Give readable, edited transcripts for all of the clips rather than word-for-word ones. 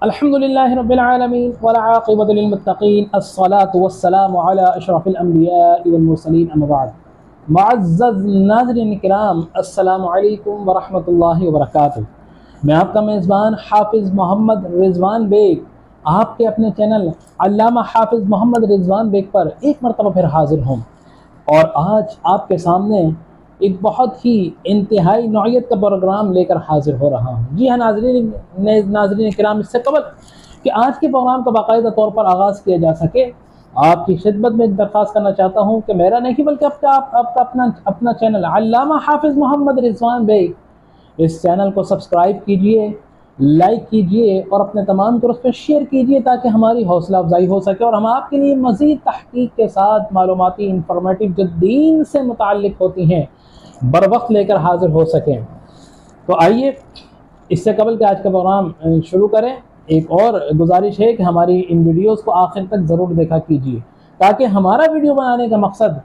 अल्हम्दुलिल्लाहि रब्बिल आलमीन वल आक़िबतु लिल मुत्तक़ीन अस्सलातु वस्सलामु अला अशरफिल अंबियाइ वल मुरसलीन अम्मा बाद। मुअज़्ज़ज़ नाज़रीन किराम, अस्सलामु अलैकुम व रहमतुल्लाहि व बरकातुहू। मैं आपका मेज़बान हाफ़िज़ मोहम्मद रिज़वान बेग आपके अपने चैनल अल्लामा हाफ़िज़ मोहम्मद रिज़वान बेग पर एक मरतबा फिर हाज़िर हूँ और आज आपके सामने एक बहुत ही इंतहाई नौइयत का प्रोग्राम लेकर हाज़िर हो रहा हूँ। जी हाँ नाज़रीन किराम, इससे कबल कि आज के प्रोग्राम का बाकायदा तौर पर आगाज़ किया जा सके, आपकी खिदमत में दरख्वास्त करना चाहता हूँ कि मेरा नहीं बल्कि आपका अपना चैनल अल्लामा हाफ़िज़ मोहम्मद रिज़वान बेग, इस चैनल को सब्सक्राइब कीजिए, लाइक कीजिए और अपने तमाम दोस्तों पर शेयर कीजिए ताकि हमारी हौसला अफजाई हो सके और हम आपके लिए मज़ीद तहकीक के साथ मालूमाती इंफॉर्मेटिव जो दीन से मुताल्लिक़ होती हैं बर वक्त लेकर हाज़िर हो सकें। तो आइए, इससे कबल कि आज का प्रोग्राम शुरू करें, एक और गुजारिश है कि हमारी इन वीडियोज़ को आखिर तक ज़रूर देखा कीजिए ताकि हमारा वीडियो बनाने का मकसद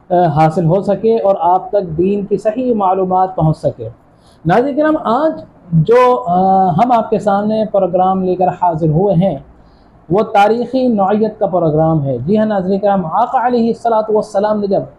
हासिल हो सके और आप तक दीन की सही मालूमात पहुँच सके। नाज़रीन किराम, आज जो हम आपके सामने प्रोग्राम लेकर हाज़िर हुए हैं वो तारीख़ी नौइयत का प्रोग्राम है। जी हाँ नाज़रीन किराम, आका अलैहिस्सलातु वस्सलाम ने जब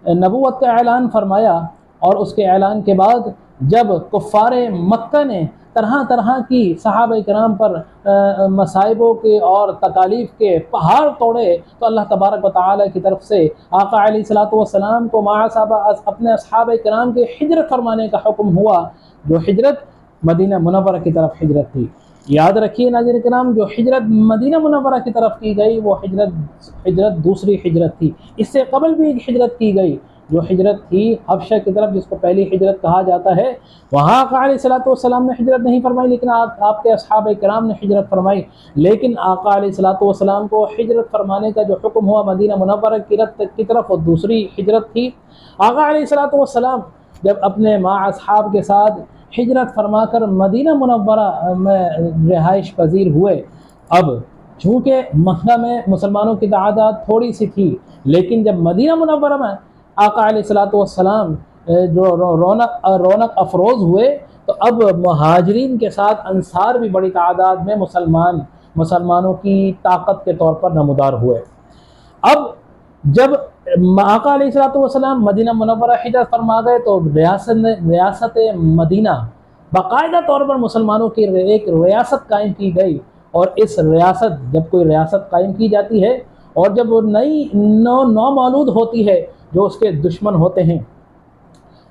नबूवत का ऐलान फरमाया और उसके ऐलान के बाद जब कुफ़ारे मक्का ने तरह तरह की सहाबा इकराम पर मसाइबों के और तकालीफ़ के पहाड़ तोड़े तो अल्लाह तबारक व तआला की तरफ से आका अलैहिस्सलातु वस्सलाम को अपने सहाबा इकराम के हिजरत फरमाने का हुक्म हुआ, जो हिजरत मदीना मुनव्वरा की तरफ हिजरत थी। याद रखिए नाज़रीन किराम, जो हिजरत मदीना मुनव्वरा की तरफ की गई वो हिजरत दूसरी हिजरत थी। इससे कबल भी एक हिजरत की गई जो हिजरत थी हबशा की तरफ, जिसको पहली हिजरत कहा जाता है। वहाँ आका अलैहिस्सलातु वस्सलाम ने हिजरत नहीं फरमाई, लेकिन आपके अस्हाबे किराम ने हिजरत फरमाई। लेकिन आका अलैहिस्सलातु वस्सलाम को हिजरत फरमाने का जो हुक्म हुआ मदीना मुनव्वरा की तरफ, वो दूसरी हिजरत थी। आका अलैहिस्सलातु वस्सलाम जब अपने माँ अस्हाब के साथ हिजरत फरमा कर मदीना मुनव्वरा में रिहाइश पजीर हुए। अब चूँकि मक्का में मुसलमानों की तादाद थोड़ी सी थी, लेकिन जब मदीना मुनव्वरा में आका अलैहिस्सलातु वस्सलाम जो रौनक अफरोज़ हुए तो अब मुहाजिरीन के साथ अंसार भी बड़ी तादाद में मुसलमानों की ताकत के तौर पर नमूदार हुए। अब जब आका अलैहिस्सलातु वस्सलाम मदीना मुनव्वरा हिजरत फरमा गए तो रियासत मदीना बाकायदा तौर पर मुसलमानों की एक रियासत कायम की गई। और इस रियासत, जब कोई रियासत कायम की जाती है और जब वो नई नौ मौलूद होती है, जो उसके दुश्मन होते हैं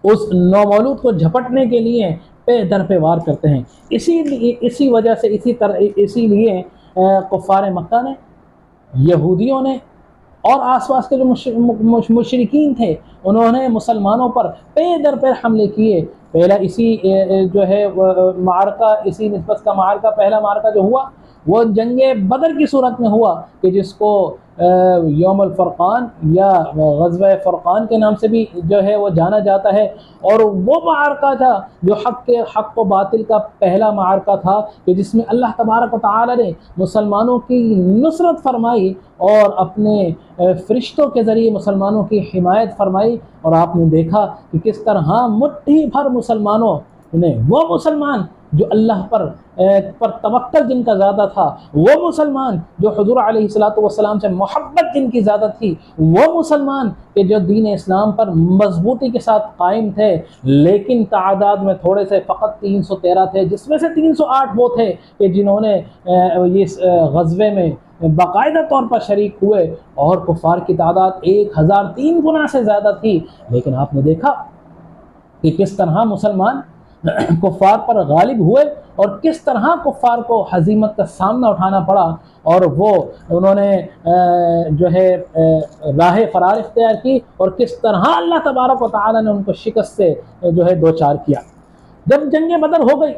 उस नौ मौलूद को झपटने के लिए पे दर पे वार करते हैं। इसी वजह से इसीलिए कुफ़ार मक्का ने, यहूदियों ने और आसपास के जो मुशरिकीन थे, उन्होंने मुसलमानों पर पे दर पे हमले किए। पहला इसी जो है मारका, इसी निस्बत का मारका, पहला मारका जो हुआ वो जंगे बदर की सूरत में हुआ कि जिसको यौमुल फुरक़ान या ग़ज़वा फ़ुरक़ान के नाम से भी जो है वो जाना जाता है। और वो मारका था जो हक़ व बातिल का पहला मारका था कि जिसमें अल्लाह तबारक व तआला ने मुसलमानों की नुसरत फरमाई और अपने फ़रिश्तों के ज़रिए मुसलमानों की हिमायत फरमाई। और आपने देखा कि किस तरह मुट्ठी भर मुसलमानों ने, वो मुसलमान जो अल्लाह पर तवक्कुल जिनका ज़्यादा था, वो मुसलमान जो हुज़ूर अलैहिस्सलातु वस्सलाम से मोहब्बत जिनकी ज़्यादा थी, वो मुसलमान कि जो दीन इस्लाम पर मजबूती के साथ कायम थे, लेकिन तादाद में थोड़े से फ़कत 313 थे, जिसमें से 308 वो थे कि जिन्होंने इस ग़ज़वे में बाकायदा तौर पर शरीक हुए और कुफ़ार की तादाद 1003 गुना से ज़्यादा थी। लेकिन आपने देखा कि किस तरह मुसलमान कुफ़ार पर गालिब हुए और किस तरह कुफ़ार को हज़ीमत का सामना उठाना पड़ा और उन्होंने जो है राह फ़रार इख्तियार की और किस तरह अल्लाह तबारक व तआला ने उनको शिकस्त से जो है दो चार किया। जब जंग बदर हो गई,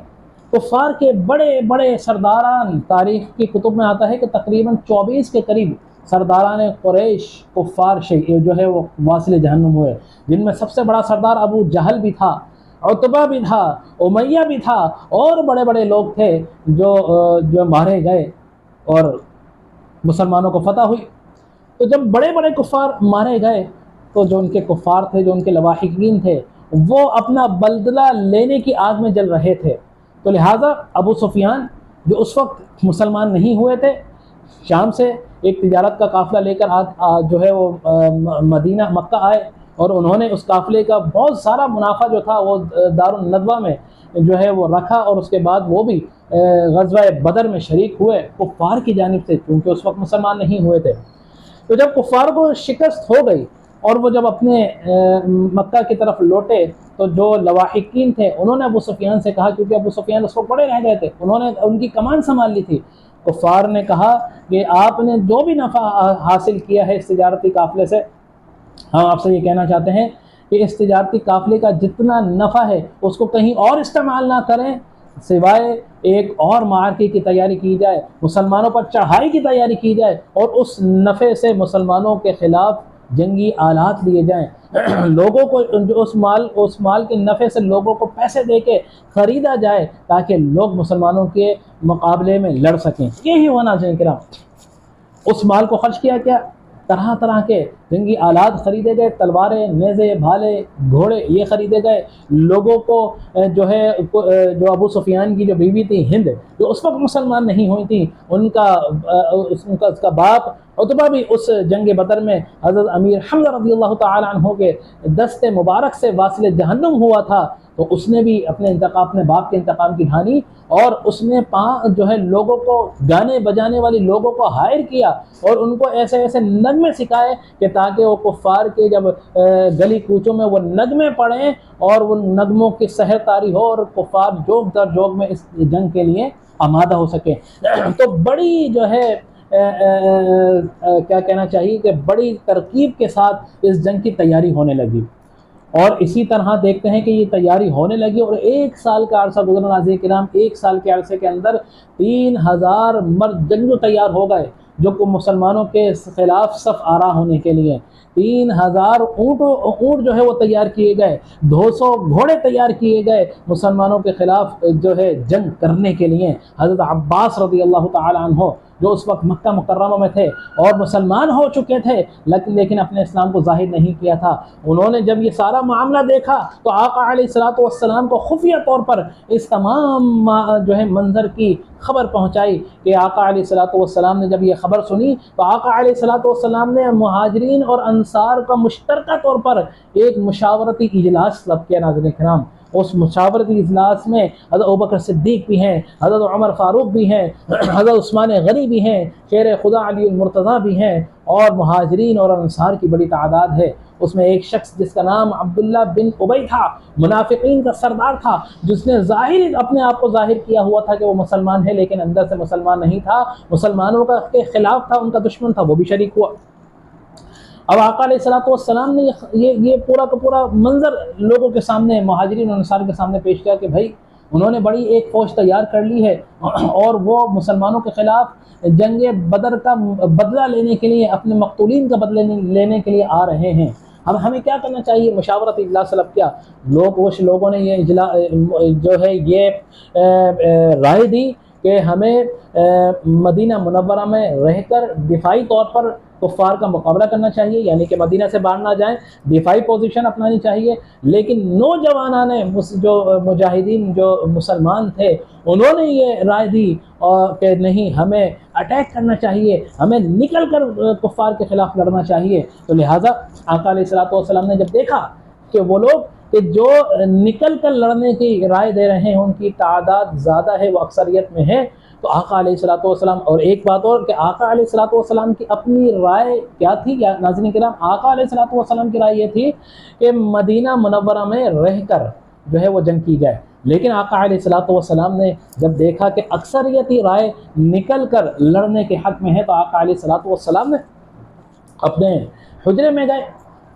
कुफ़ार के बड़े बड़े सरदारान, तारीख़ की कुतुब में आता है कि तकरीबन 24 के करीब सरदारान कुरैश कुफ़ार जो है वो वासिल जहन्नुम हुए, जिनमें सबसे बड़ा सरदार अबू जहल भी था, उतबा भी था, उमैया भी था और बड़े बड़े लोग थे जो मारे गए और मुसलमानों को फतह हुई। तो जब बड़े बड़े कुफ़ार मारे गए तो जो उनके कुफ़ार थे, जो उनके लवाहिकीन थे, वो अपना बदला लेने की आग में जल रहे थे। तो लिहाजा अबू सुफियान जो उस वक्त मुसलमान नहीं हुए थे, शाम से एक तिजारत का काफ़िला लेकर जो है वो मदीना मक्का आए, और उन्होंने उस काफ़िले का बहुत सारा मुनाफा जो था वो दारुन नदवा में जो है वो रखा, और उसके बाद वो भी ग़ज़वा बदर में शरीक हुए कुफ़ार की जानिब से, क्योंकि उस वक्त मुसलमान नहीं हुए थे। तो जब कुफ़ार को शिकस्त हो गई और वो जब अपने मक्का की तरफ लौटे, तो जो लवाहिकीन थे उन्होंने अबू सुफियान से कहा, क्योंकि अबू सुफियान उसको बड़े रह गए थे, उन्होंने उनकी कमान संभाल ली थी। कुफ़ार ने कहा कि आपने जो भी नफ़ा हासिल किया है इस तिजारती काफ़िले से, हम आपसे ये कहना चाहते हैं कि इस तिजारती काफ़िले का जितना नफ़ा है उसको कहीं और इस्तेमाल ना करें, सिवाय एक और मार्के की तैयारी की जाए, मुसलमानों पर चढ़ाई की तैयारी की जाए, और उस नफ़े से मुसलमानों के ख़िलाफ़ जंगी आलात लिए जाएं। लोगों को जो उस माल के नफ़े से लोगों को पैसे दे के ख़रीदा जाए, ताकि लोग मुसलमानों के मुकाबले में लड़ सकें। यही होना चाहिए कि उस माल को खर्च किया क्या, तरह तरह के जंगी आलात ख़रीदे गए, तलवारें, नेज़े, भाले, घोड़े ये ख़रीदे गए। लोगों को जो है जो अबू सुफियान की जो बीवी थी हिंद, जो उस वक्त मुसलमान नहीं हुई थी, उसका बाप उतबा भी उस जंग बदर में हज़रत अमीर हमज़ा रज़ियल्लाहु ताला अन्हु के दस्ते मुबारक से वासिल जहन्नुम हुआ था, तो उसने भी अपने बाप के इंतकाम की ठानी, और उसने जो है लोगों को, गाने बजाने वाले लोगों को हायर किया, और उनको ऐसे ऐसे नगमे सिखाए कि ताकि वो कुफ़ार के जब गली कूचों में वो नगमे पढ़ें और वो नगमों की सहर तारी हो, और कुफ़ार जोग दर जोग में इस जंग के लिए आमादा हो सके। तो बड़ी जो है क्या कहना चाहिए कि बड़ी तरकीब के साथ इस जंग की तैयारी होने लगी, और इसी तरह देखते हैं कि ये तैयारी होने लगी, और 1 साल का अरसा गुज़रा नाज़रीन किराम। 1 साल के अरसे के अंदर 3000 मर्द जंगजू तैयार हो गए, जो को मुसलमानों के ख़िलाफ़ सफ़ आरा होने के लिए। 3000 ऊँट जो है वो तैयार किए गए, 200 घोड़े तैयार किए गए मुसलमानों के ख़िलाफ़ जो है जंग करने के लिए। हज़रत अब्बास रज़ियल्लाहु ताला अन्हु, जो उस वक्त मक्का मुकर्रमा में थे और मुसलमान हो चुके थे, लेकिन अपने इस्लाम को ज़ाहिर नहीं किया था, उन्होंने जब ये सारा मामला देखा तो आका अलैहिस्सलातु वस्सलाम को खुफिया तौर पर इस तमाम जो है मंजर की खबर पहुँचाई कि आका अलैहिस्सलातु वस्सलाम ने जब ये खबर सुनी, तो आका अलैहिस्सलातु वस्सलाम ने मुहाजिरीन और अंसार का मुश्तरका तौर पर एक मुशावरती इजलास तलब किया। नाज़रीन किराम, उस मुशावरती इजलास में हज़रत अबू बकर सिद्दीक़ भी हैं, हज़रत उमर फ़ारूक भी हैं, हज़रत उस्मान गनी भी हैं, शेर खुदा अली मुर्तज़ा भी हैं, और मुहाजिरीन और अंसार की बड़ी तादाद है। उसमें एक शख्स जिसका नाम अब्दुल्ला बिन उबई था, मुनाफिकीन का सरदार था, जिसने अपने आप को ज़ाहिर किया हुआ था कि वो मुसलमान है, लेकिन अंदर से मुसलमान नहीं था, मुसलमानों के ख़िलाफ़ था, उनका दुश्मन था, वो भी शरीक हुआ। अब आका अलैहिस्सलातु वस्सलाम ने ये पूरा का पूरा मंजर लोगों के सामने, मुहाजिरीन और अंसार के सामने पेश किया कि भाई उन्होंने बड़ी एक फ़ौज तैयार कर ली है, और वो मुसलमानों के ख़िलाफ़ जंग बदर का बदला लेने के लिए, अपने मक़तूलीन का बदला लेने के लिए आ रहे हैं। अब हमें क्या करना चाहिए? मशावरत इजलास तलब किया। लोगों ने ये जो है ये राय दी कि हमें मदीना मुनव्वरा में रहकर दिफाई तौर पर कुफ़ार का मुकाबला करना चाहिए, यानी कि मदीना से बाहर ना जाएं, दिफाई पोजीशन अपनानी चाहिए। लेकिन नौजवानों ने, जो मुजाहिदीन जो मुसलमान थे, उन्होंने ये राय दी कि नहीं, हमें अटैक करना चाहिए, हमें निकल कर कुफ़ार के ख़िलाफ़ लड़ना चाहिए। तो लिहाजा आका अलैहिस्सलातु वस्सलाम ने जब देखा कि वो लोग कि जो निकल कर लड़ने की राय दे रहे हैं उनकी तादाद ज़्यादा है, वो अक्सरियत में है, तो आका अलैहिस्सलातु वस्सलाम, और एक बात और कि आका अलैहिस्सलातु वस्सलाम की अपनी राय क्या थी? या नाज़रीन किराम, आका अलैहिस्सलातु वस्सलाम की राय ये थी कि मदीना मुनव्वरा में रहकर जो है वो जंग की जाए। लेकिन आका अलैहिस्सलातु वस्सलाम ने जब देखा कि अक्सरियती राय निकल कर लड़ने के हक़ में है, तो आका अलैहिस्सलातु वस्सलाम ने अपने हुजरे में गए,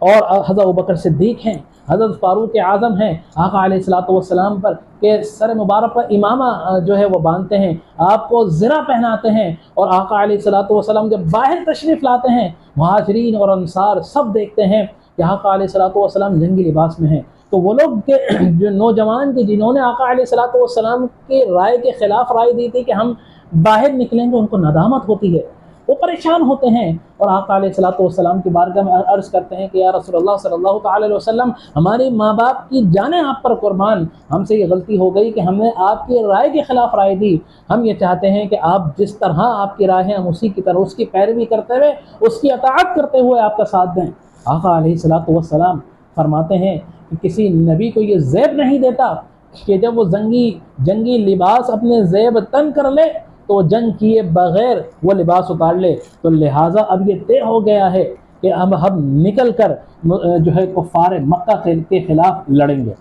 और हज़रत अबू बकर सिद्दीक़ हैं, हज़रत फ़ारूक आज़म हैं, आका अलैहिस्सलातु वस्सलाम पर के सर मुबारक पर इमामा जो है वो बांधते हैं, आपको ज़रा पहनाते हैं, और आका अलैहिस्सलातु वस्सलाम जब बाहर तशरीफ़ लाते हैं, मुहाजिरीन और अंसार सब देखते हैं कि आका अलैहिस्सलातु वस्सलाम जंगी लिबास में हैं। तो वो लोग के जो नौजवान थे जिन्होंने आका अलैहिस्सलातु वस्सलाम की राय के ख़िलाफ़ राय दी थी कि हम बाहर निकलेंगे, उनको नदामत होती है वो परेशान होते हैं और आका अलैहिस्सलातु वस्सलाम की बारगाह में अर्ज़ करते हैं कि या रसूलल्लाह सल्लल्लाहु तआला अलैहि वसल्लम, हमारे माँ बाप की जानें आप पर कुर्बान, हमसे ये गलती हो गई कि हमने आपकी राय के ख़िलाफ़ राय दी। हम ये चाहते हैं कि आप जिस तरह आपकी राय है हम उसी की तरह उसकी पैरवी करते हुए, उसकी अताअत करते हुए आपका साथ दें। आका अलैहिस्सलातु वस्सलाम फरमाते हैं कि किसी नबी को ये ज़ैब नहीं देता कि जब वो जंगी लिबास अपने ज़ैब तन कर ले तो जंग किए बग़ैर वो लिबास उतार ले। तो लिहाजा अब ये तय हो गया है कि अब हम निकल कर जो है कुफ़ार मक्का के ख़िलाफ़ लड़ेंगे।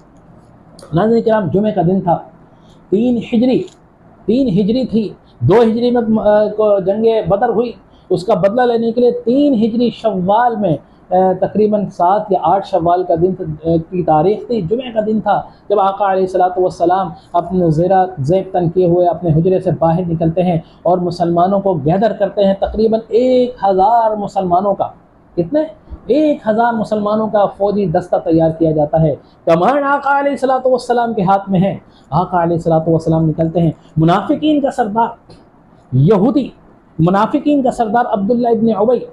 नाज़रीन किराम, जुमे का दिन था, 3 हिजरी थी। 2 हिजरी में जंगे बदर हुई, उसका बदला लेने के लिए 3 हिजरी शव्वाल में तकरीबन 7 या 8 शव्वाल का दिन की तारीख़ थी, जुमे का दिन था, जब आका अलैहिस्सलातु वस्सलाम अपने ज़ेब तन किए हुए अपने हुजरे से बाहर निकलते हैं और मुसलमानों को गैदर करते हैं। तकरीबन 1000 मुसलमानों का, कितने 1000 मुसलमानों का फ़ौजी दस्ता तैयार किया जाता है। कमान आका अलैहिस्सलातु वस्सलाम के हाथ में है। आका अलैहिस्सलातु वस्सलाम निकलते हैं। मुनाफिकीन का सरदार यहूदी, मुनाफिकीन का सरदार अब्दुल्ला इब्न उबई,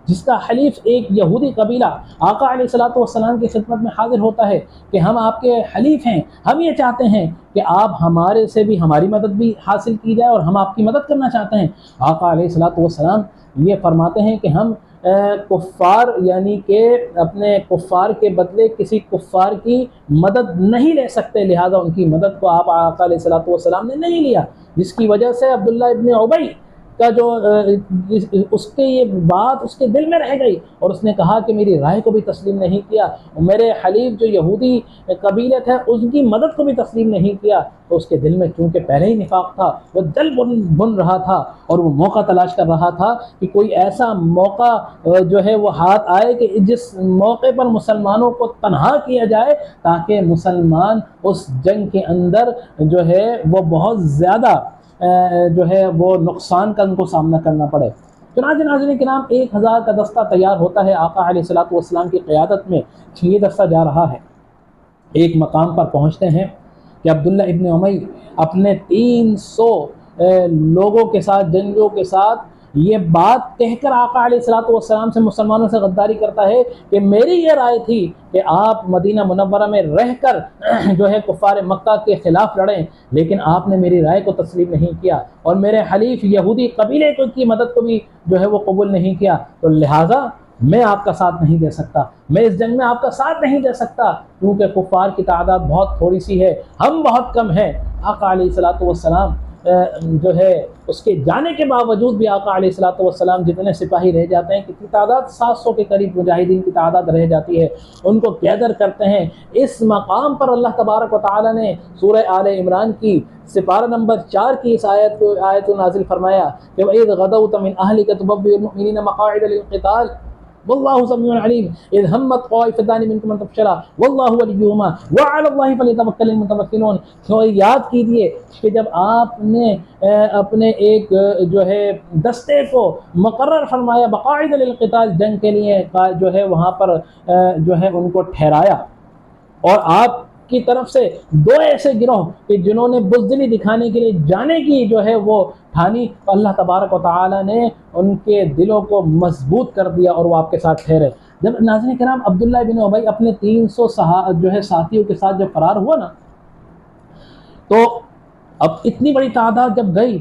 जिसका हलीफ एक यहूदी कबीला आका अलैहिस्सलातु वस्सलाम की खिदमत में हाजिर होता है कि हम आपके हलीफ हैं, हम ये चाहते हैं कि आप हमारे से भी हमारी मदद भी हासिल की जाए और हम आपकी मदद करना चाहते हैं। आका अलैहिस्सलातु वस्सलाम ये फरमाते हैं कि हम कुफ़ार यानी कि अपने कुफ़ार के बदले किसी कुफ़ार की मदद नहीं ले सकते, लिहाजा उनकी मदद को आप आका अलैहिस्सलातु वस्सलाम ने नहीं लिया, जिसकी वजह से अब्दुल्ला इब्न उबई का जो उसके ये बात उसके दिल में रह गई और उसने कहा कि मेरी राय को भी तस्लीम नहीं किया, मेरे हलीफ जो यहूदी कबीले थे उनकी मदद को भी तस्लीम नहीं किया। तो उसके दिल में चूँकि पहले ही निफाक था, वो जल बुन रहा था और वो मौका तलाश कर रहा था कि कोई ऐसा मौका जो है वो हाथ आए कि जिस मौके पर मुसलमानों को तनहा किया जाए ताकि मुसलमान उस जंग के अंदर जो है वो बहुत ज़्यादा जो है वो नुकसान का उनको सामना करना पड़े। चुनांचे नाज़रीन के नाम 1000 का दस्ता तैयार होता है। आका अलैहिस्सलातु वस्सलाम की क़यादत में ये दस्ता जा रहा है। एक मकाम पर पहुँचते हैं कि अब्दुल्ला इब्न उबई अपने 300 लोगों के साथ, जंगियों के साथ ये बात कहकर आका अलैहिस्सलातु वस्सलाम से, मुसलमानों से गद्दारी करता है कि मेरी ये राय थी कि आप मदीना मुनव्वरा में रहकर जो है कुफ़ार मक्का के ख़िलाफ़ लड़ें, लेकिन आपने मेरी राय को तस्लीम नहीं किया और मेरे हलीफ यहूदी कबीले की मदद को भी जो है वो कबूल नहीं किया, तो लिहाजा मैं आपका साथ नहीं दे सकता, मैं इस जंग में आपका साथ नहीं दे सकता, क्योंकि कुफ़ार की तादाद बहुत थोड़ी सी है, हम बहुत कम हैं। आका अलैहिस्सलातु वस्सलाम जो है उसके जाने के बावजूद भी आका अलैहिस्सलातु वस्सलाम जितने सिपाही रह जाते हैं, कितनी तादाद 700 के करीब मुजाहिदीन की तादाद रह जाती है, उनको कैदर करते हैं। इस मकाम पर अल्लाह तबारक व तआला ने सूरह आले इमरान की सिपारा नंबर 4 की इस आयत को नाजिल फरमाया कि वइज़ गदौत मिन अहलिका तुबव्विउल मुमिनीना मक़ाइद लिल-क़िताल वल्लाहु समीउन अलीम इज़ हम्मत क़ाइफ़तानि मिनकुम अन तफ़शला वल्लाहु वलियुहुमा व अला अल्लाहि फ़लियतवक्कलिल मुतवक्किलून। तो याद कीजिए कि जब आपने अपने एक जो है दस्ते को मुक़र्रर फरमाया मक़ाइद लिल-क़िताल, जंग के लिए जो है वहाँ पर जो है उनको ठहराया और आप की तरफ से 2 ऐसे गिरोह कि जिन्होंने बुज़दिली दिखाने के लिए जाने की जो है वो ठानी, अल्लाह तबारक व तआला ने उनके दिलों को मजबूत कर दिया और वो आपके साथ ठहरे। जब नाज़रीन किराम अब्दुल्ला इब्न उबई अपने 300 जो है साथियों के साथ जब फरार हुआ ना, तो अब इतनी बड़ी तादाद जब गई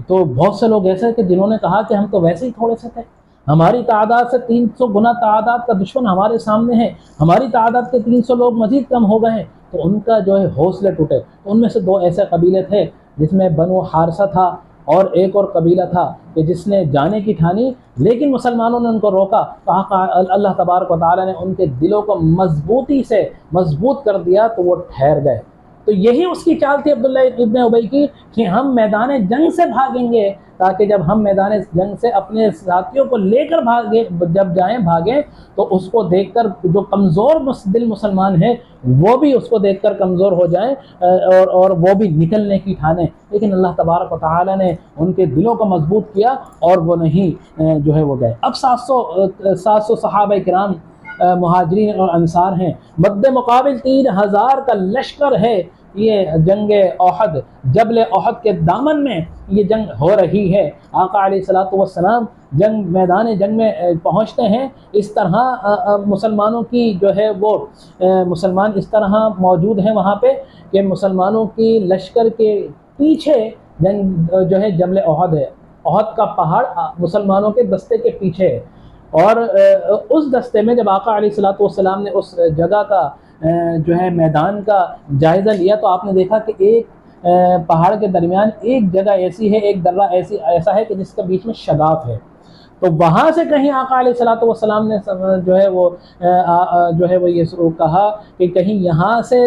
तो बहुत से लोग ऐसे थे जिन्होंने कहा कि हम तो वैसे ही थोड़े से थे, हमारी तादाद से 300 गुना तादाद का दुश्मन हमारे सामने है, हमारी तादाद के 300 लोग मज़ीद कम हो गए हैं। तो उनका जो है हौसले टूटे। तो उनमें से 2 ऐसे कबीले थे जिसमें बनु हारसा था और एक और कबीला था कि जिसने जाने की ठानी, लेकिन मुसलमानों ने उनको रोका। तो अल्लाह तबारक व तआला ने उनके दिलों को मजबूती से मजबूत कर दिया, तो वो ठहर गए। तो यही उसकी चाल थी अब्दुल्ला इब्न उबई की कि हम मैदान जंग से भागेंगे, ताकि जब हम मैदान जंग से अपने साथियों को लेकर जब भागें तो उसको देखकर जो कमज़ोर दिल मुसलमान है वो भी उसको देखकर कमज़ोर हो जाएं और वो भी निकलने की ठाने। लेकिन अल्लाह तबारक व तआला ने उनके दिलों को मजबूत किया और वो नहीं जो है वो गए। अब 700 सहाबा किराम मुहाजिरीन और अंसार हैं, मद्दे मुकाबिल 3000 का लश्कर है ये जंग ओहद, जबल ओहद के दामन में ये जंग हो रही है। आका अलैहिस्सलातु वस्सलाम जंग मैदान जंग में पहुँचते हैं। इस तरह मुसलमानों की जो है वो मुसलमान इस तरह मौजूद हैं वहाँ पे कि मुसलमानों की लश्कर के पीछे जंग जो है जबल ओहद है। ओहद का पहाड़ मुसलमानों के दस्ते के पीछे है। और उस दस्ते में जब आका अलैहिस्सलातु वस्सलाम ने उस जगह का जो है मैदान का जायज़ा लिया तो आपने देखा कि एक पहाड़ के दरमियान एक जगह ऐसी है, एक दर्रा ऐसा है कि जिसके बीच में शगाफ है। तो वहाँ से कहीं आका अलैहिस्सलातु वस्सलाम ने जो है वो ये कहा कि कहीं यहाँ से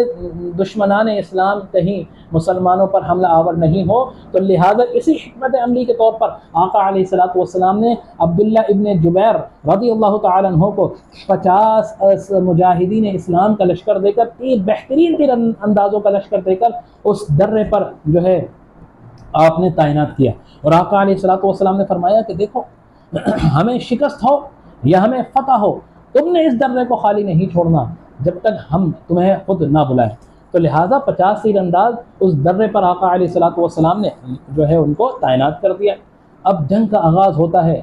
दुश्मनान इस्लाम कहीं मुसलमानों पर हमला आवर नहीं हो। तो लिहाजा इसी हिकमत अमली के तौर पर आका अलैहिस्सलातु वस्सलाम ने अब्दुल्ला इब्न जुबैर रज़ियल्लाहु तआला अन्हु को 50 मुजाहिदीन इस्लाम का लश्कर देकर, बेहतरीन तीर अंदाज़ों का लश्कर देकर उस दर्रे पर जो है आपने तैनात किया। और आका अलैहिस्सलातु वस्सलाम ने फरमाया कि देखो, हमें शिकस्त हो या हमें फतह हो, तुमने इस दर्रे को खाली नहीं छोड़ना जब तक हम तुम्हें खुद ना बुलाएं। तो लिहाजा 50 तीरंदाज उस दर्रे पर आका अलैहिस्सलातु वस्सलाम ने जो है उनको तैनात कर दिया। अब जंग का आगाज़ होता है।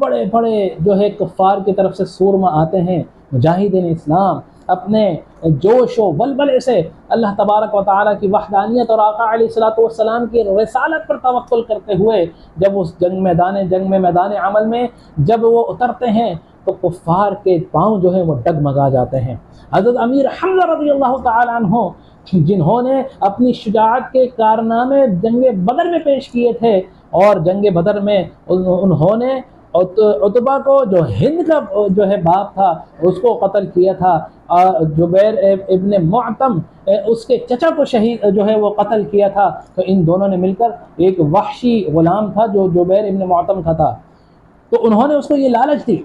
बड़े बड़े जो है कुफ़ार की तरफ से सूरमा आते हैं। मुजाहिदीन इस्लाम अपने जोश व वलवले से अल्लाह तबारक व तआला की वहदानियत और आका अलैहिस्सलातु वस्सलाम की रिसालत पर तवक्कुल करते हुए जब उस जंग में मैदान अमल में जब वो उतरते हैं तो कुफ़ार के पाँव जो है वो डगमगा जाते हैं। हज़रत अमीर हम्ज़ा रज़ियल्लाहु तआला अन्हु, जिन्होंने अपनी शुजाअत के कारनामे जंग बदर में पेश किए थे और जंग बदर में उन्होंने उतबा को, जो हिंद का जो है बाप था, उसको कत्ल किया था। जुबैर इब्न मुअत्तम, उसके चचा को शहीद जो है वो कत्ल किया था। तो इन दोनों ने मिलकर, एक वहशी गुलाम था जो जुबैर इब्न मुअत्तम का था, तो उन्होंने उसको ये लालच दी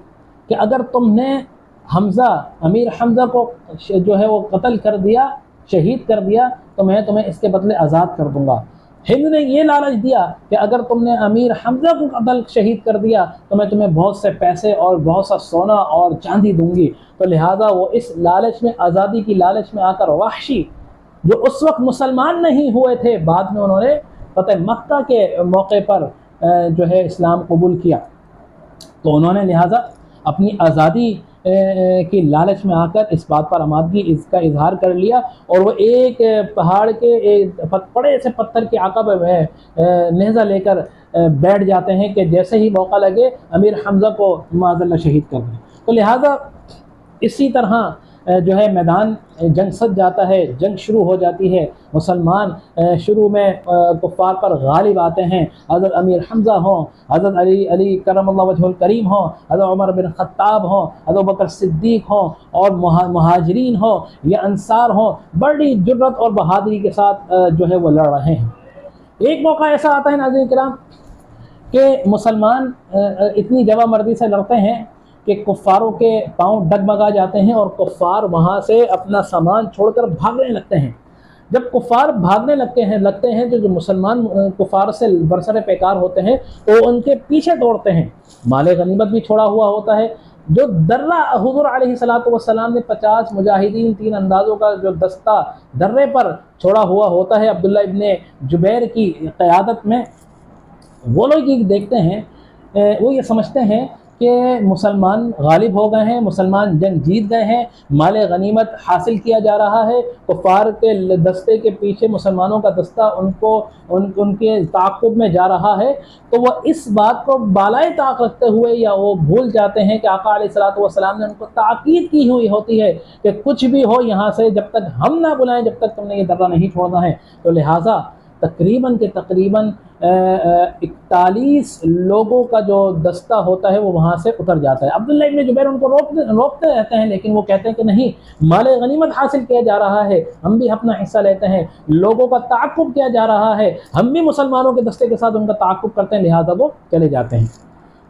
कि अगर तुमने हमज़ा, अमीर हमज़ा को जो है वो कत्ल कर दिया, शहीद कर दिया, तो मैं तुम्हें इसके बदले आज़ाद कर दूँगा। हिंद ने ये लालच दिया कि अगर तुमने अमीर हमज़ा को कत्ल शहीद कर दिया तो मैं तुम्हें बहुत से पैसे और बहुत सा सोना और चांदी दूंगी। तो लिहाजा वो इस लालच में, आज़ादी की लालच में आकर, वहशी जो उस वक्त मुसलमान नहीं हुए थे, बाद में उन्होंने फ़तह मक्का के मौके पर जो है इस्लाम कबूल किया। तो उन्होंने लिहाजा अपनी आज़ादी की लालच में आकर इस बात पर आमादगी इसका इजहार कर लिया और वो एक पहाड़ के एक बड़े से पत्थर के आक़ब में नेज़ा लेकर बैठ जाते हैं कि जैसे ही मौका लगे अमीर हमज़ा को माज़अल्लाह शहीद कर दें। तो लिहाजा इसी तरह जो है मैदान जंग सज जाता है, जंग शुरू हो जाती है। मुसलमान शुरू में कुफ़ार पर गालिब आते हैं। हज़रत अमीर हमज़ा हों, हज़रत अली करमल्लाहु वजहुल करीम हों, हज़रत उमर बिन ख़त्ताब हों, हज़रत बकर सिद्दीक़ हों और मुहाजिरीन हों या अंसार हों, बड़ी जुर्रत और बहादुरी के साथ जो है वो लड़ रहे हैं। एक मौका ऐसा आता है नाज़रीन किराम कि मुसलमान इतनी जवामर्दी से लड़ते हैं कि कुफ़ारों के पाँव डगमगा जाते हैं और कुफ़ार वहाँ से अपना सामान छोड़कर भागने लगते हैं। जब कुफ़ार भागने लगते हैं तो जो मुसलमान कुफ़ार से बरसरे पैकार होते हैं तो उनके पीछे दौड़ते हैं। माल गनीमत भी छोड़ा हुआ होता है। जो दर्रा हुज़ूर अलैहिस्सलातु वस्सलाम ने 50 मुजाहिदीन, 3 अंदाज़ों का जो दस्ता दर्रे पर छोड़ा हुआ होता है अब्दुल्ला इब्न जुबैर की क़यादत में, वो लोग ये देखते हैं, वो ये समझते हैं कि मुसलमान गालिब हो गए हैं, मुसलमान जंग जीत गए हैं, माल गनीमत हासिल किया जा रहा है। कुफ़ार के दस्ते के पीछे मुसलमानों का दस्ता उनके ताक़ुब में जा रहा है। तो वो इस बात को बालाए ताक़ रखते हुए या वो भूल जाते हैं कि आका अलैहिस्सलातु वस्सलाम ने उनको ताक़ीद की हुई होती है कि कुछ भी हो यहाँ से जब तक हम ना बुलाएं, जब तक तुमने ये दर्रा नहीं छोड़ना है। तो लिहाजा तकरीबन 41 लोगों का जो दस्ता होता है वो वहाँ से उतर जाता है। अब्दुल्ला इब्न जुबैर उनको रोकते रहते हैं, लेकिन वो कहते हैं कि नहीं, माल गनीमत हासिल किया जा रहा है, हम भी अपना हिस्सा लेते हैं, लोगों का ताक़ुब किया जा रहा है, हम भी मुसलमानों के दस्ते के साथ उनका ताक़ुब करते हैं, लिहाजा वो चले जाते हैं।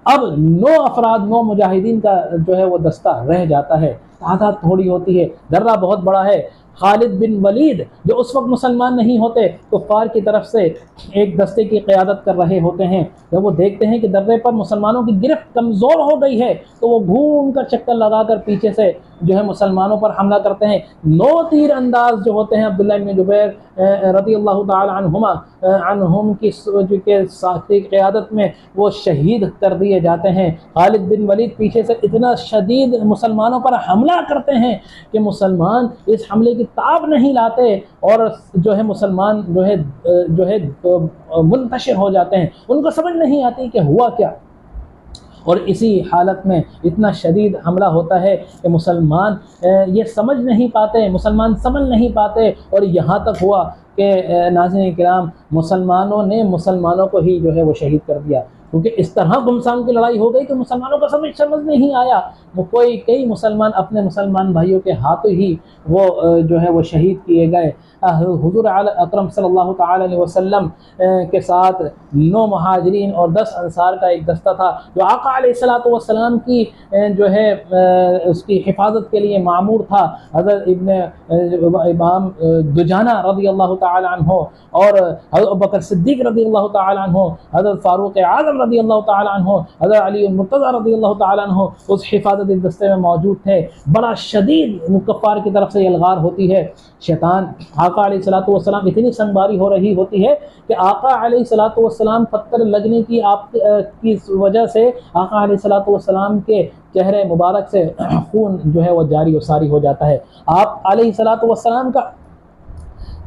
अब 9 मुजाहिदीन का जो है वो दस्ता रह जाता है। तादाद थोड़ी होती है, दर्रा बहुत बड़ा है, खालिद बिन वलीद जो उस वक्त मुसलमान नहीं होते, कुफ़ार की तरफ से एक दस्ते की क़यादत कर रहे होते हैं। जब वो देखते हैं कि दर्रे पर मुसलमानों की गिरफ्त कमज़ोर हो गई है तो वो घूम कर चक्कर लगाकर पीछे से जो है मुसलमानों पर हमला करते हैं। 9 तीर अंदाज जो होते हैं अब्दुल्ला इब्न जुबैर रज़ियल्लाहु ताला अन्हुम की क़यादत में वो शहीद कर दिए जाते हैं। खालिद बिन वलीद पीछे से इतना शदीद मुसलमानों पर हमला करते हैं कि मुसलमान इस हमले की ताब नहीं लाते और जो है मुसलमान जो है मुंतशिर हो जाते हैं। उनको समझ नहीं आती कि हुआ क्या। और इसी हालत में इतना शदीद हमला होता है कि मुसलमान ये समझ नहीं पाते, मुसलमान समझ नहीं पाते। और यहाँ तक हुआ कि नाज़रीन किराम मुसलमानों ने मुसलमानों को ही जो है वो शहीद कर दिया, क्योंकि इस तरह गुमसाम की लड़ाई हो गई कि मुसलमानों को समझ नहीं आया। वो कई मुसलमान अपने मुसलमान भाइयों के हाथों ही वो जो है वो शहीद किए गए। हुज़ूर अकरम सल्लल्लाहु ताला अलैहि वसल्लम के साथ 9 मुहाजिरीन और 10 अंसार का एक दस्ता था जो आका अलैहिस्सलातु वस्सलाम की जो है उसकी हिफाजत के लिए मामूर था। हज़रत इमाम दुजाना रज़ियल्लाहु ताला अन्हु और हज़रत अबू बकर सिद्दीक़ रज़ियल्लाहु ताला अन्हु, हज़रत फ़ारूक़ आज़म रज़ियल्लाहु ताला अन्हु, हज़रत अली मुर्तज़ा रज़ियल्लाहु ताला अन्हु उस हिफाजत दस्ते में मौजूद थे। बड़ा शदीद कुफ़ार की तरफ से यलगार होती है। शैतान आका अलैहिस्सलातु वस्सलाम इतनी संबारी हो रही होती है कि आका अलैहिस्सलातु वस्सलाम पत्थर लगने की वजह से आका अलैहिस्सलातु वस्सलाम के चेहरे मुबारक से खून जो है वो जारी और सारी हो जाता है। आप अलैहिस्सलातु वस्सलाम का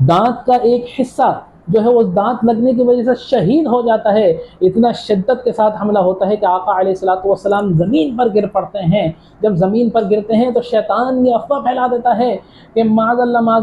दांत का एक हिस्सा जो है उस दांत लगने की वजह से शहीद हो जाता है। इतना शिद्दत के साथ हमला होता है कि आका अलैहिस्सलातु वस्सलाम ज़मीन पर गिर पड़ते हैं। जब ज़मीन पर गिरते हैं तो शैतान ये अफ़वाह फैला देता है कि माज़अल्लाह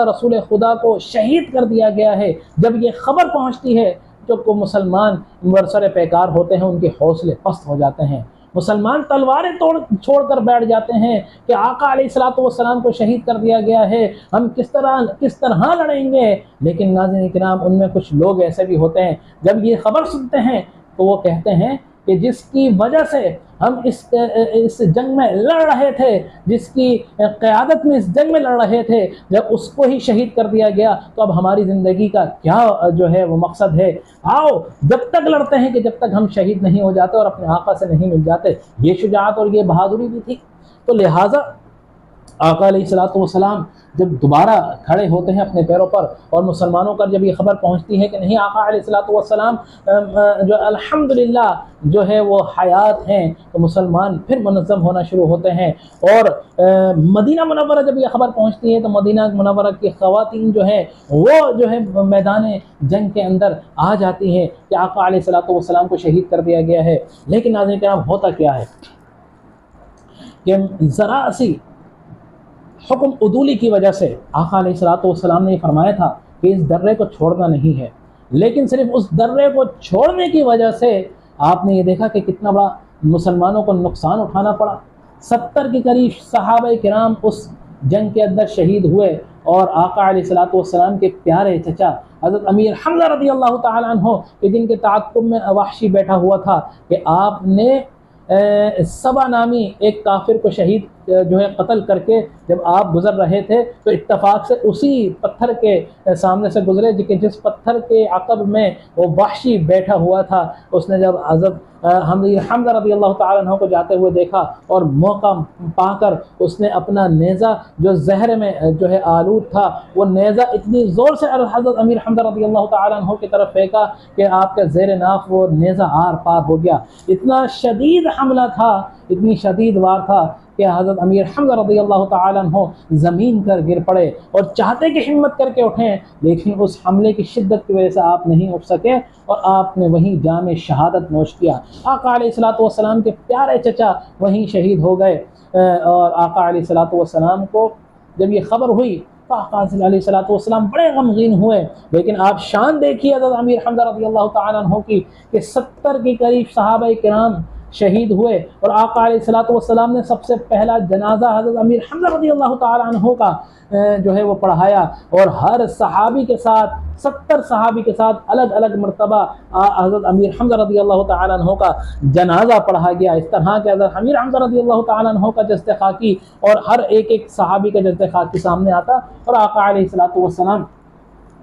रसूल खुदा को शहीद कर दिया गया है। जब ये ख़बर पहुँचती है तो को मुसलमान बरसरे पैकार होते हैं, उनके हौसले पस्त हो जाते हैं। मुसलमान तलवारें छोड़कर बैठ जाते हैं कि आका अलैहिस्सलातु वस्सलाम को शहीद कर दिया गया है, हम किस तरह लड़ेंगे। लेकिन नाज़रीन किराम उनमें कुछ लोग ऐसे भी होते हैं जब ये ख़बर सुनते हैं तो वो कहते हैं कि जिसकी वजह से हम इस जंग में लड़ रहे थे, जिसकी क़यादत में इस जंग में लड़ रहे थे, जब उसको ही शहीद कर दिया गया तो अब हमारी ज़िंदगी का क्या जो है वो मकसद है। आओ जब तक लड़ते हैं कि जब तक हम शहीद नहीं हो जाते और अपने आका से नहीं मिल जाते। ये शुजाअत और ये बहादुरी भी थी। तो लिहाजा आका अलैहिस्सलातु वस्सलाम जब दोबारा खड़े होते हैं अपने पैरों पर और मुसलमानों का जब ये ख़बर पहुंचती है कि नहीं आका अलैहिस्सलातु वस्सलाम जो अल्हम्दुलिल्लाह जो है वो हयात हैं, तो मुसलमान फिर मुनज़्ज़म होना शुरू होते हैं। और मदीना मुनव्वरा जब ये ख़बर पहुंचती है तो मदीना मुनव्वरा की ख़वातीन जो है वो जो है मैदान जंग के अंदर आ जाती हैं कि आका अलैहिस्सलातु वस्सलाम को शहीद कर दिया गया है। लेकिन नाज़रीन किराम होता क्या है कि ज़रा सी हुक्म उदूली की वजह से आका अलैहिस्सलातु वस्सलाम ने फरमाया था कि इस दर्रे को छोड़ना नहीं है। लेकिन सिर्फ उस दर्रे को छोड़ने की वजह से आपने ये देखा कि कितना बड़ा मुसलमानों को नुकसान उठाना पड़ा। 70 के करीब सहाबा किराम उस जंग के अंदर शहीद हुए और आका अलैहिस्सलातु वस्सलाम के प्यारे चचा हज़रत अमीर हमज़ा रज़ियल्लाहु ताला अन्हु के जिनके ताक़ुब में वहशी बैठा हुआ था कि आपने सबा नामी एक काफिर को शहीद जो है कत्ल करके जब आप गुज़र रहे थे तो इत्तफाक से उसी पत्थर के सामने से गुज़रे जिस पत्थर के अक़ब में वो वहशी बैठा हुआ था। उसने जब हज़रत हमज़ा रज़ियल्लाहु ताला अन्हु को जाते हुए देखा और मौका पाकर उसने अपना नेज़ा जो जहर में जो है आलूद था वो नेज़ा इतनी ज़ोर से हज़रत अमीर हमज़ा रज़ियल्लाहु ताला अन्हु की तरफ फेंका कि आपके ज़ेर नाफ वो नेज़ा आर पार हो गया। इतना शदीद हमला था, इतनी शदीद वार था कि हज़रत अमीर हमज़ा रज़ियल्लाहु ताला अन्हु ज़मीन पर गिर पड़े और चाहते कि हिम्मत करके उठें, लेकिन उस हमले की शिद्दत की वजह से आप नहीं उठ सके और आपने वहीं जाम शहादत नोश किया। आका अलैहिस्सलातु वस्सलाम के प्यारे चचा वहीं शहीद हो गए। और आका अलैहिस्सलातु वस्सलाम को जब ये ख़बर हुई तो आका अलैहिस्सलातु वस्सलाम बड़े गमगीन हुए। लेकिन आप शान देखिए हज़रत अमीर हमज़ा रज़ियल्लाहु ताला अन्हु की कि 70 के करीब सहाबा किराम शहीद हुए और आका अलैहिस्सलातु वस्सलाम ने सबसे पहला जनाजा हज़रत अमीर हमज़ा रज़ियल्लाहु ताला अन्हु का जो है वो पढ़ाया और हर सहाबी के साथ 70 सहाबी के साथ अलग अलग मरतबा हज़रत अमीर हमज़ा रज़ी अल्लाह तआला अन्हु का जनाजा पढ़ा गया। इस तरह के हज़रत अमीर हमज़ा रज़ी अल्लाह तआला अन्हु का जस्ते खाकी और हर एक एक सहाबी का जस्ते खाकी सामने आता और आका अलैहिस्सलातु वस्सलाम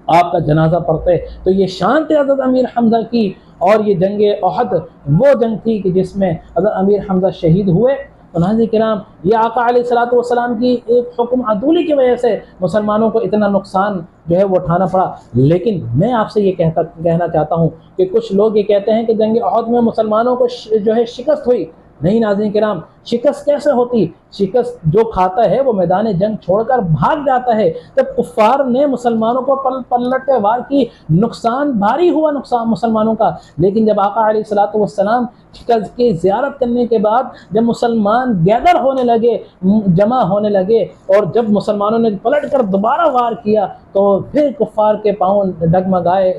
आपका जनाजा पढ़ते। तो ये शान थी हज़रत अमीर हमज़ा की। और ये जंग ओहद वो जंग थी कि जिसमें हज़रत अमीर हमज़ा शहीद हुए। तो नाज़रीन किराम, ये आका अलैहिस्सलातु वस्सलाम की एक हुक्म अदूली की वजह से मुसलमानों को इतना नुकसान जो है वो उठाना पड़ा। लेकिन मैं आपसे ये कहना चाहता हूँ कि कुछ लोग ये कहते हैं कि जंग ओहद में मुसलमानों को जो है शिकस्त हुई। नहीं नाज़रीन किराम, शिकस्त कैसे होती? शिकस्त जो खाता है वो मैदान जंग छोड़कर भाग जाता है। जब कुफ़ार ने मुसलमानों को पलटे वार की, नुकसान भारी हुआ नुकसान मुसलमानों का। लेकिन जब आका अलैहिस्सलातु वस्सलाम की ज़ियारत करने के बाद जब मुसलमान गैदर होने लगे, जमा होने लगे, और जब मुसलमानों ने पलट कर दोबारा वार किया तो फिर कुफ़ार के पाँव डगमगाए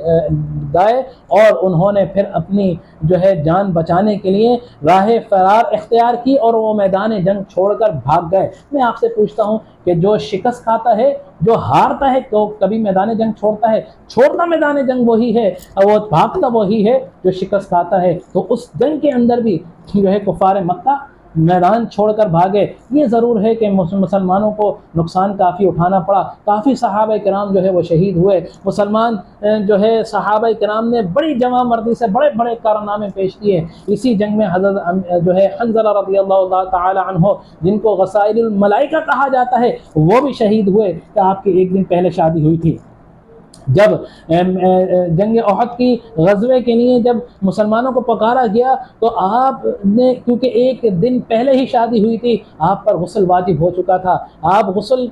और उन्होंने फिर अपनी जो है जान बचाने के लिए राह फरार इख्तियार की और वो मैदान जंग छोड़कर भाग गए। मैं आपसे पूछता हूँ कि जो शिकस्त खाता है, जो हारता है, तो कभी मैदान जंग छोड़ता है? छोड़ता मैदान जंग वही है और वो भागता वही है जो शिकस्त खाता है। तो उस जंग के अंदर भी जो है कुफ़ार मक्का मैदान छोड़कर भागे। ये ज़रूर है कि मुसलमानों को नुकसान काफ़ी उठाना पड़ा, काफ़ी सहाबा किराम जो है वो शहीद हुए। मुसलमान जो है सहाबा किराम ने बड़ी जमा मर्दी से बड़े बड़े कारनामे पेश किए। इसी जंग में हज़रत जो है हंज़ला रज़ियल्लाहु तआला अन्हु, जिनको गसाइलुल मलाइका कहा जाता है, वो भी शहीद हुए कि आपकी एक दिन पहले शादी हुई थी। जब जंग ओहद की ग़ज़वे के लिए जब मुसलमानों को पुकारा गया तो आपने, क्योंकि एक दिन पहले ही शादी हुई थी, आप पर गुस्ल वाजिब हो चुका था, आप गुस्ल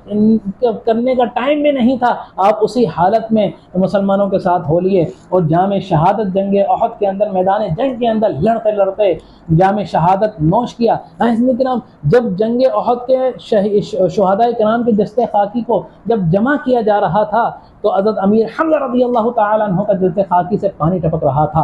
करने का टाइम भी नहीं था, आप उसी हालत में मुसलमानों के साथ हो लिए और जाम शहादत जंग ओहद के अंदर, मैदान जंग के अंदर लड़ते लड़ते जाम शहादत नोश किया। किराम, जब जंग ओहद के शुहदाए किराम के दस्ते खाकी को जब जमा किया जा रहा था तो हज़रत अमीर हमज़ा रज़ियल्लाहु तआला अन्हु का दस्ते खाकी से पानी टपक रहा था,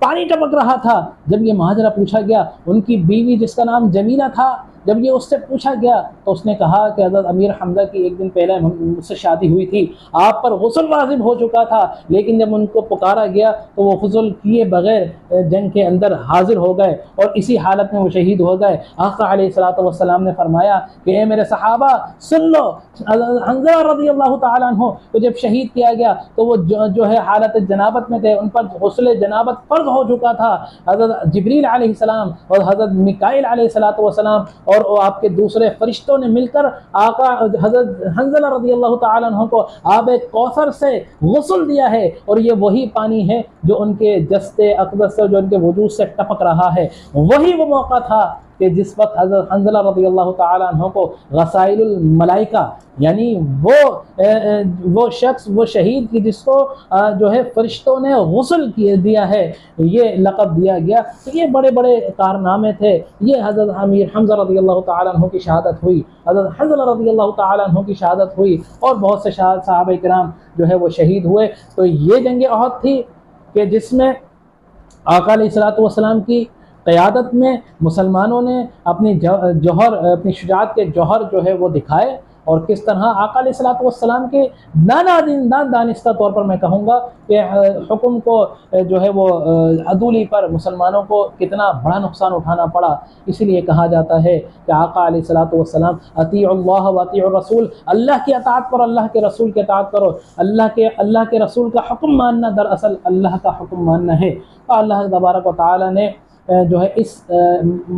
पानी टपक रहा था। जब ये माजरा पूछा गया, उनकी बीवी जिसका नाम जमीला था, जब ये उससे पूछा गया तो उसने कहा कि हज़रत अमीर हमज़ा की एक दिन पहले मुझसे शादी हुई थी, आप पर गुस्ल वाजिब हो चुका था, लेकिन जब उनको पुकारा गया तो वो गुस्ल किए बग़ैर जंग के अंदर हाजिर हो गए और इसी हालत में वो शहीद हो गए। आका अलैहिस्सलातु वस्सलाम ने फरमाया कि ए मेरे सहाबा सुन लो, हंज़ला रज़ियल्लाहु तआला अन्हु को जब शहीद किया गया तो वो जो है हालत जनाबत में थे, उन पर गुस्ल जनाबत फ़र्ज़ हो चुका था। हज़रत जिब्रील अलैहिस्सलाम और हज़रत मिकाईल अलैहिस्सलातु वस्सलाम और आपके दूसरे फरिश्तों ने मिलकर आका हज़रत हंज़ला रज़ियल्लाहु तआला अन्हु को आब कौसर से गुस्ल दिया है और ये वही पानी है जो उनके जस्ते अक़दस से, जो उनके वजूद से टपक रहा है। वही वो मौका था कि जिस वक्त हज़रत हंज़ला रज़ियल्लाहु तआला अन्हु को गसाइलुल मलाइका, यानी वो शख्स, वो शहीद की जिसको जो है फरिश्तों ने गुस्ल दिया है, ये लक़ब दिया गया। तो ये बड़े बड़े कारनामे थे। ये हज़रत अमीर हमज़ा रज़ियल्लाहु तआला अन्हु की शहादत हुई, हज़रत हंज़ला रज़ियल्लाहु तआला अन्हु की शहादत हुई और बहुत से सहाबा किराम जो है वो शहीद हुए। तो ये जंग ओहद थी कि जिसमें आका अलैहिस्सलातु वस्सलाम की क़यादत में मुसलमानों ने अपनी जौहर, अपनी शुजाअत के जौहर जो है वो दिखाए और किस तरह आका अलैहिस्सलातु वस्सलाम के दानिस्ता तौर पर मैं कहूँगा कि हुक्म को जो है वो अदूली पर मुसलमानों को कितना बड़ा नुकसान उठाना पड़ा। इसीलिए कहा जाता है कि आका अलैहिस्सलातु वस्सलाम अतीउल्लाह व अतीउर रसूल, अल्लाह की अताअत करो, अल्लाह के रसूल की अताअत करो। अल्लाह के रसूल का हुक्म मानना दरअसल अल्लाह का हुक्म मानना है। तो अल्लाह तबारक व तआला ने जो है इस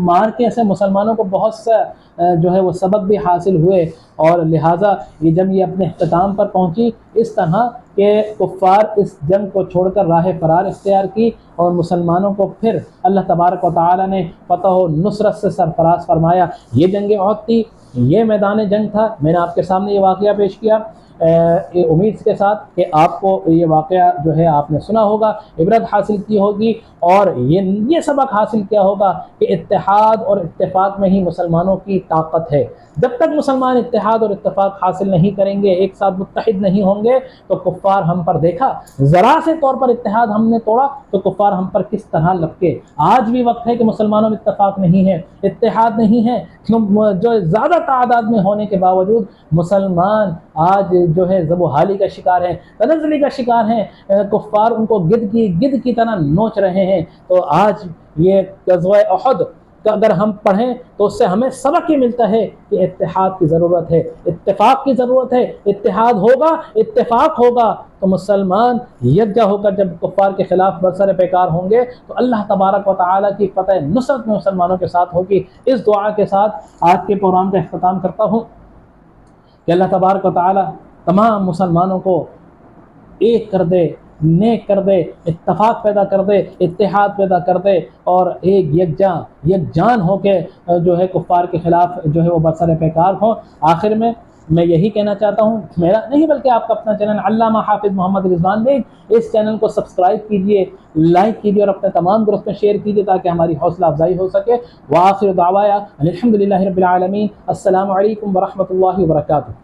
मार्के से मुसलमानों को बहुत सा जो है वो सबक भी हासिल हुए और लिहाजा ये जब ये अपने इख्तिताम पर पहुँची, इस तरह के कुफ़ार इस जंग को छोड़कर राह फरार इख्तियार की और मुसलमानों को फिर अल्लाह तबारक व तआला ने फ़तह व नुसरत से सरफराज फरमाया। ये जंग ओहद थी, ये मैदान जंग था। मैंने आपके सामने ये वाक़या पेश किया उम्मीद के साथ कि आपको ये वाक़या जो है आपने सुना होगा, इबरत हासिल की होगी और ये सबक हासिल किया होगा कि इत्तेहाद और इत्तेफाक में ही मुसलमानों की ताकत है। जब तक मुसलमान इत्तेहाद और इत्तेफाक हासिल नहीं करेंगे, एक साथ मुत्तहिद नहीं होंगे, तो कुफ़ार हम पर, देखा ज़रा से तौर पर इत्तेहाद हमने तोड़ा तो कुफ़ार हम पर किस तरह लपके। आज भी वक्त है कि मुसलमानों में इत्तेफाक नहीं है, इत्तेहाद नहीं है, जो ज़्यादा तादाद में होने के बावजूद मुसलमान आज जो है ज़बोहाली का शिकार हैं, तनज़्ज़ुली का शिकार हैं, कुफ़ार उनको गिद्ध की तरह नोच रहे हैं। तो आज ये ग़ज़वा उहद का अगर हम पढ़ें तो उससे हमें सबक ये मिलता है कि इत्तेहाद की ज़रूरत है, इत्तेफाक की ज़रूरत है। इत्तेहाद होगा, इत्तेफाक होगा तो मुसलमान यकजा होकर जब कुफ़ार के ख़िलाफ़ बरसर पैकार होंगे तो अल्लाह तबारक व तआला की फ़तह नुसरत में मुसलमानों के साथ होगी। इस दुआ के साथ आज के प्रोग्राम का इख्तिताम करता हूँ कि अल्लाह तबारक व तआला तमाम मुसलमानों को एक कर दे, नेक कर दे, इत्तफाक पैदा कर दे, इत्तेहाद पैदा कर दे और एक यकजान हो के जो है कुफ़ार के ख़िलाफ़ जो है वो बरसर पैकार हों। आखिर में मैं यही कहना चाहता हूँ, मेरा नहीं बल्कि आपका अपना चैनल अल्लामा हाफिज़ मोहम्मद रिज़वान बेग, इस चैनल को सब्सक्राइब कीजिए, लाइक कीजिए और अपने तमाम दोस्तों में शेयर कीजिए ताकि हमारी हौसला अफजाई हो सके। व आखिर दावाया अल्हम्दुलिल्लाहि रब्बिल आलमीन। अस्सलामु अलैकुम व रहमतुल्लाहि व बरकातुहू।